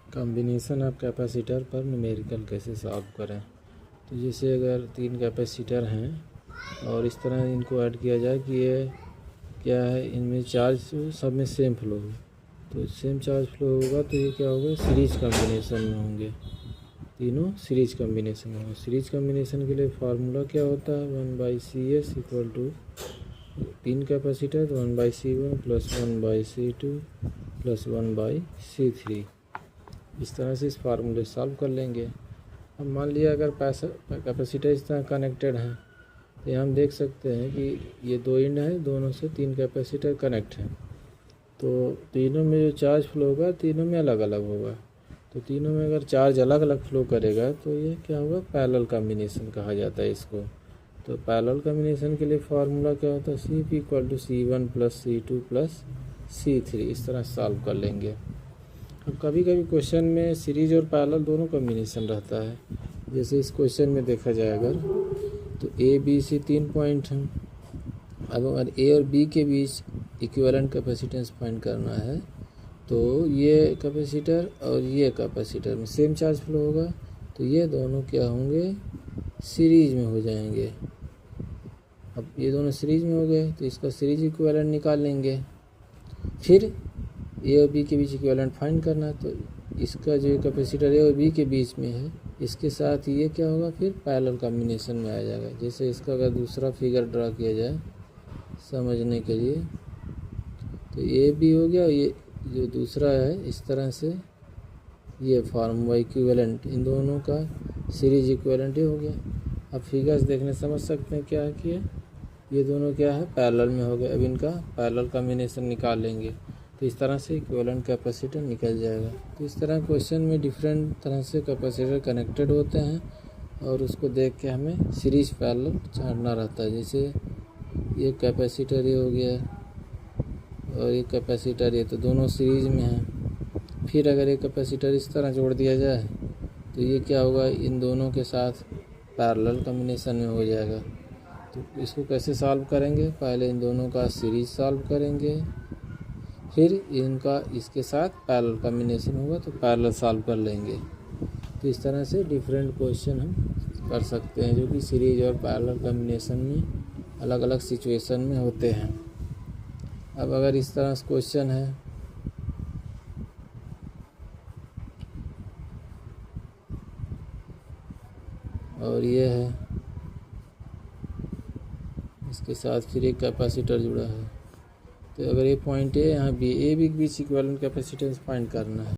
Combination of capacitor पर numerical कैसे solve करें। तो जैसे अगर 3 कैपेसिटर हैं और इस तरह इनको ऐड किया जाए कि ये क्या है, इनमें चार्ज सब में सेम फ्लो हो, तो सेम चार्ज फ्लो होगा तो ये क्या होगा, सीरीज कॉम्बिनेशन में होंगे, तीनों सीरीज कॉम्बिनेशन में होंगे। सीरीज कॉम्बिनेशन के लिए फार्मूला क्या होता है, 1/CS equal to 3 capacitor 1/C1 plus 1/C2 plus 1/C3। इस तरह से इस फार्मूले सॉल्व कर लेंगे। अब मान लिया अगर कैपेसिटर इस तरह कनेक्टेड हैं तो हम देख सकते हैं कि ये 2 एंड है, दोनों से 3 कैपेसिटर कनेक्ट हैं, तो तीनों में जो चार्ज फ्लो होगा तीनों में अलग अलग होगा। तो तीनों में अगर चार्ज अलग अलग फ्लो करेगा तो ये क्या होगा, पैरेलल कॉम्बिनेशन कहा जाता है इसको। तो पैरेलल कॉम्बिनेशन के लिए फार्मूला क्या होता है, CP equal to C1 plus C2 plus C3। इस तरह सॉल्व कर लेंगे। अब कभी कभी क्वेश्चन में सीरीज और पैरेलल दोनों कॉम्बिनेशन रहता है। जैसे इस क्वेश्चन में देखा जाए अगर, तो ABC 3 पॉइंट हैं। अब अगर A और B के बीच इक्विवेलेंट कैपेसिटेंस फाइंड करना है तो ये कैपेसिटर और ये कैपेसिटर में सेम चार्ज फ्लो होगा, तो ये दोनों क्या होंगे, सीरीज में हो जाएंगे। अब ये दोनों सीरीज में हो गए तो इसका सीरीज इक्विवेलेंट निकाल लेंगे। फिर ए और बी के बीच इक्विवेलेंट फाइंड करना है, तो इसका जो कैपेसिटर ए और बी के बीच में है इसके साथ ये क्या होगा, फिर पैरेलल कॉम्बिनेशन में आ जाएगा। जैसे इसका अगर दूसरा फिगर ड्रा किया जाए समझने के लिए, तो ए बी हो गया, ये जो दूसरा है इस तरह से ये फार्मूला इक्विवेलेंट, इन दोनों का सीरीज इक्विवेलेंट ही हो गया। अब फिगर्स देखने समझ सकते हैं क्या है कि ये दोनों क्या है, पैरेलल में हो गए। अब इनका पैरेलल कॉम्बिनेशन निकाल लेंगे तो इस तरह से इक्विवेलेंट कैपेसिटर निकल जाएगा। तो इस तरह क्वेश्चन में डिफरेंट तरह से कैपेसिटर कनेक्टेड होते हैं और उसको देख के हमें सीरीज पैरेलल छाड़ना रहता है। जैसे ये कैपेसिटर ये हो गया और ये कैपेसिटर ये, तो दोनों सीरीज में हैं। फिर अगर ये कैपेसिटर इस तरह जोड़ दिया जाए तो ये क्या होगा, इन दोनों के साथ पैरेलल कॉम्बिनेशन में हो जाएगा। तो इसको कैसे सॉल्व करेंगे, पहले इन दोनों का सीरीज सॉल्व करेंगे, फिर इनका इसके साथ पैरेलल कॉम्बिनेशन होगा तो पैरेलल सॉल्व कर लेंगे। तो इस तरह से डिफरेंट क्वेश्चन हम कर सकते हैं जो कि सीरीज और पैरेलल कॉम्बिनेशन में अलग अलग सिचुएशन में होते हैं। अब अगर इस तरह से क्वेश्चन है और ये है, इसके साथ फिर एक कैपेसिटर जुड़ा है, तो अगर ये पॉइंट है यहाँ बी ए बी के बीच इक्विवेलेंट कैपेसिटेंस फाइंड करना है।